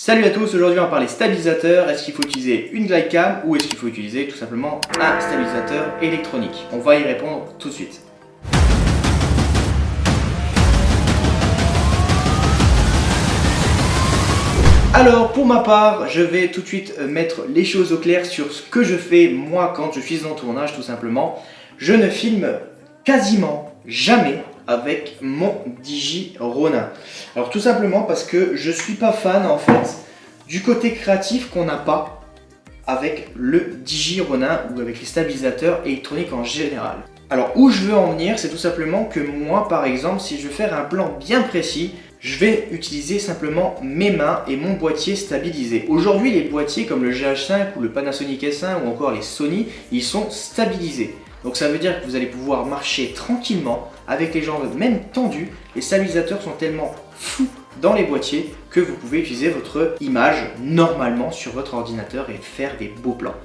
Salut à tous, aujourd'hui on va parler stabilisateur. Est-ce qu'il faut utiliser une glidecam ou est-ce qu'il faut utiliser tout simplement un stabilisateur électronique? On va y répondre tout de suite. Alors pour ma part, je vais tout de suite mettre les choses au clair sur ce que je fais moi quand je suis en tournage tout simplement. Je ne filme quasiment jamais avec mon DJI Ronin. Alors tout simplement parce que je suis pas fan en fait du côté créatif qu'on n'a pas avec le DJI Ronin ou avec les stabilisateurs électroniques en général. Alors où je veux en venir, c'est tout simplement que moi par exemple, si je veux faire un plan bien précis, je vais utiliser simplement mes mains et mon boîtier stabilisé. Aujourd'hui, les boîtiers comme le GH5 ou le Panasonic S1 ou encore les Sony, ils sont stabilisés. Donc ça veut dire que vous allez pouvoir marcher tranquillement avec les jambes même tendues. Les stabilisateurs sont tellement fous dans les boîtiers que vous pouvez utiliser votre image normalement sur votre ordinateur et faire des beaux plans.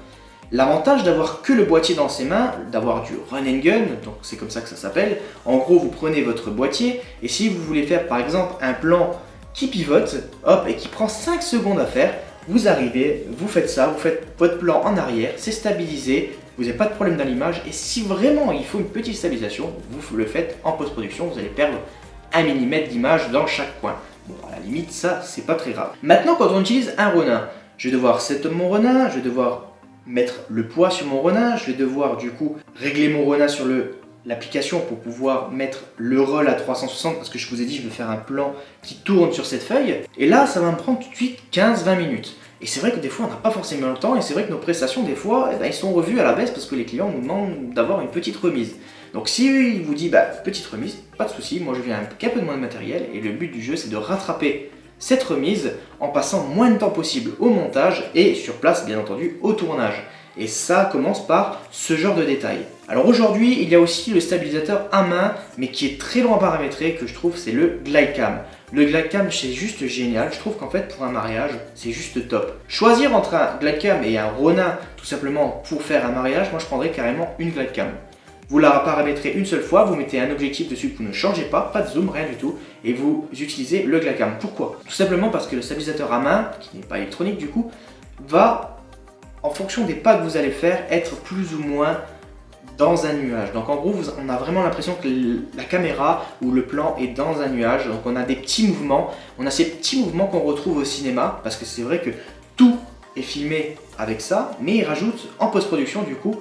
L'avantage d'avoir que le boîtier dans ses mains, d'avoir du run and gun, donc c'est comme ça que ça s'appelle. En gros, vous prenez votre boîtier et si vous voulez faire par exemple un plan qui pivote, hop, et qui prend 5 secondes à faire, vous arrivez, vous faites ça, vous faites votre plan en arrière, c'est stabilisé, vous n'avez pas de problème dans l'image et si vraiment il faut une petite stabilisation, vous le faites en post-production, vous allez perdre 1 mm d'image dans chaque coin. Bon, à la limite, ça, c'est pas très grave. Maintenant, quand on utilise un Ronin, je vais devoir setup mon Ronin, je vais devoir mettre le poids sur mon Ronin, je vais devoir du coup régler mon Ronin sur l'application pour pouvoir mettre le roll à 360 parce que je vous ai dit je veux faire un plan qui tourne sur cette feuille et là ça va me prendre tout de suite 15-20 minutes et c'est vrai que des fois on n'a pas forcément le temps et c'est vrai que nos prestations des fois ils sont revus à la baisse parce que les clients nous demandent d'avoir une petite remise. Donc si il vous dit petite remise, pas de souci, moi je viens avec un peu de moins de matériel et le but du jeu c'est de rattraper cette remise en passant moins de temps possible au montage et sur place bien entendu au tournage. Et ça commence par ce genre de détails. Alors aujourd'hui il y a aussi le stabilisateur à main mais qui est très long à paramétrer que je trouve c'est le glidecam. Le glidecam c'est juste génial, je trouve qu'en fait pour un mariage c'est juste top. Choisir entre un glidecam et un Ronin tout simplement pour faire un mariage, moi je prendrais carrément une glidecam. Vous la paramétrez une seule fois, vous mettez un objectif dessus que vous ne changez pas de zoom, rien du tout, et vous utilisez le glidecam. Pourquoi? Tout simplement parce que le stabilisateur à main, qui n'est pas électronique du coup, va, en fonction des pas que vous allez faire, être plus ou moins dans un nuage. Donc en gros, on a vraiment l'impression que la caméra ou le plan est dans un nuage. Donc on a des petits mouvements, on a ces petits mouvements qu'on retrouve au cinéma, parce que c'est vrai que tout est filmé avec ça, mais ils rajoutent en post-production du coup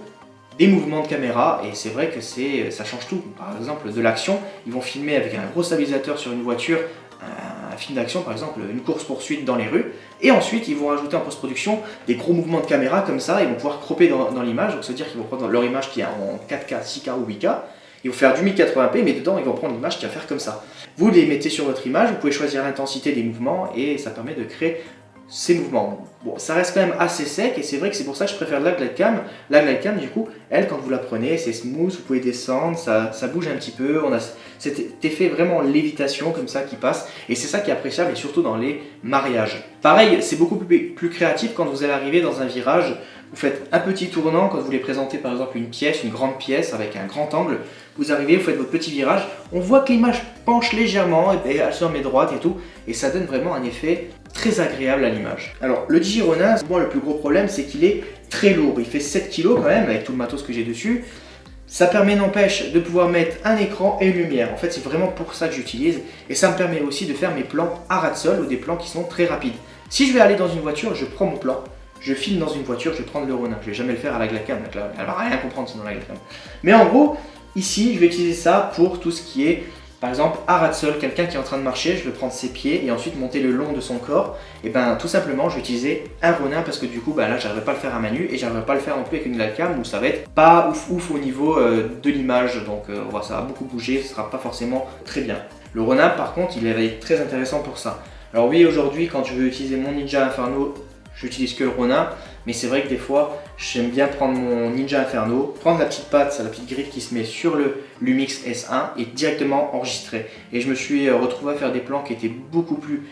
des mouvements de caméra et c'est vrai que ça change tout. Par exemple de l'action, ils vont filmer avec un gros stabilisateur sur une voiture, un film d'action par exemple, une course-poursuite dans les rues et ensuite ils vont rajouter en post-production des gros mouvements de caméra comme ça, ils vont pouvoir cropper dans l'image, donc ça veut dire qu'ils vont prendre leur image qui est en 4K, 6K ou 8K, ils vont faire du 1080p mais dedans ils vont prendre l'image qui va faire comme ça. Vous les mettez sur votre image, vous pouvez choisir l'intensité des mouvements et ça permet de créer ces mouvements. Bon, ça reste quand même assez sec et c'est vrai que c'est pour ça que je préfère la glidecam. La glidecam, du coup, elle, quand vous la prenez, c'est smooth, vous pouvez descendre, ça bouge un petit peu, on a cet effet vraiment lévitation comme ça qui passe et c'est ça qui est appréciable et surtout dans les mariages. Pareil, c'est beaucoup plus créatif quand vous allez arriver dans un virage, vous faites un petit tournant quand vous voulez présenter par exemple une pièce, une grande pièce avec un grand angle, vous arrivez, vous faites votre petit virage, on voit que l'image penche légèrement et elle se remet droite et tout et ça donne vraiment un effet très agréable à l'image. Alors le DJI Ronin, pour moi le plus gros problème c'est qu'il est très lourd, il fait 7 kg quand même avec tout le matos que j'ai dessus. Ça permet n'empêche de pouvoir mettre un écran et une lumière, en fait c'est vraiment pour ça que j'utilise et ça me permet aussi de faire mes plans à ras de sol ou des plans qui sont très rapides. Si je vais aller dans une voiture, je prends mon plan, je filme dans une voiture, je vais prendre le Ronin, je vais jamais le faire à la glidecam, elle va rien comprendre sinon la glidecam. Mais en gros, ici je vais utiliser ça pour tout ce qui est par exemple, à ras de sol, quelqu'un qui est en train de marcher, je vais prendre ses pieds et ensuite monter le long de son corps. Et ben tout simplement, je vais utiliser un Ronin parce que du coup, là, j'arriverai pas à le faire à main nue et j'arriverai pas à le faire non plus avec une glidecam où ça va être pas ouf au niveau de l'image. Donc ça va beaucoup bouger, ce sera pas forcément très bien. Le Ronin, par contre, il va être très intéressant pour ça. Alors oui, aujourd'hui, quand je veux utiliser mon Ninja Inferno, j'utilise que le Ronin, mais c'est vrai que des fois, j'aime bien prendre mon Ninja Inferno, prendre la petite patte, la petite griffe qui se met sur le Lumix S1 et directement enregistrer. Et je me suis retrouvé à faire des plans qui étaient beaucoup plus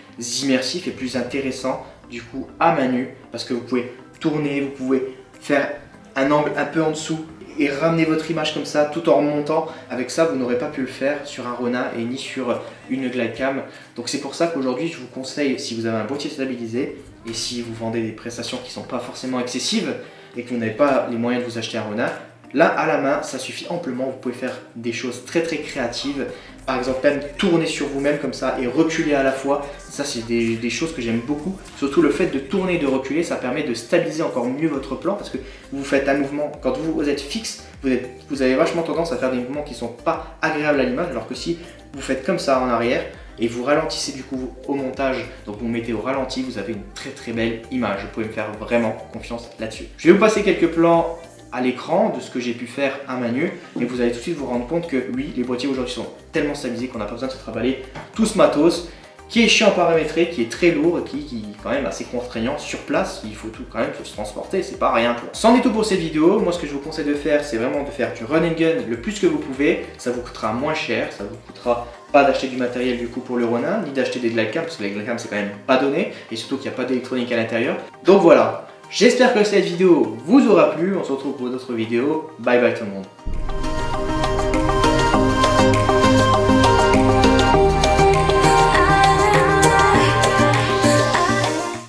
immersifs et plus intéressants, du coup, à main nue, parce que vous pouvez tourner, vous pouvez faire un angle un peu en dessous et ramener votre image comme ça tout en remontant. Avec ça, vous n'aurez pas pu le faire sur un Ronin et ni sur une Glidecam. Donc c'est pour ça qu'aujourd'hui, je vous conseille, si vous avez un boîtier stabilisé et si vous vendez des prestations qui ne sont pas forcément excessives et que vous n'avez pas les moyens de vous acheter un Ronin, là, à la main, ça suffit amplement. Vous pouvez faire des choses très très créatives. Par exemple, même tourner sur vous-même comme ça et reculer à la fois. Ça, c'est des choses que j'aime beaucoup. Surtout le fait de tourner et de reculer, ça permet de stabiliser encore mieux votre plan parce que vous faites un mouvement. Quand vous êtes fixe, vous avez vachement tendance à faire des mouvements qui ne sont pas agréables à l'image. Alors que si vous faites comme ça en arrière et vous ralentissez du coup au montage, donc vous mettez au ralenti, vous avez une très très belle image. Vous pouvez me faire vraiment confiance là-dessus. Je vais vous passer quelques plans à l'écran de ce que j'ai pu faire à main nue et vous allez tout de suite vous rendre compte que oui, les boîtiers aujourd'hui sont tellement stabilisés qu'on n'a pas besoin de se travailler tout ce matos qui est chiant à paramétrer, qui est très lourd et qui est quand même assez contraignant sur place. Il faut tout quand même se transporter, c'est pas rien. C'en est tout pour cette vidéo. Moi, ce que je vous conseille de faire, c'est vraiment de faire du run and gun le plus que vous pouvez. Ça vous coûtera moins cher, ça vous coûtera pas d'acheter du matériel du coup pour le Ronin, ni d'acheter des Glidecam parce que les Glidecam c'est quand même pas donné et surtout qu'il n'y a pas d'électronique à l'intérieur. Donc voilà. J'espère que cette vidéo vous aura plu, on se retrouve pour d'autres vidéos, bye bye tout le monde.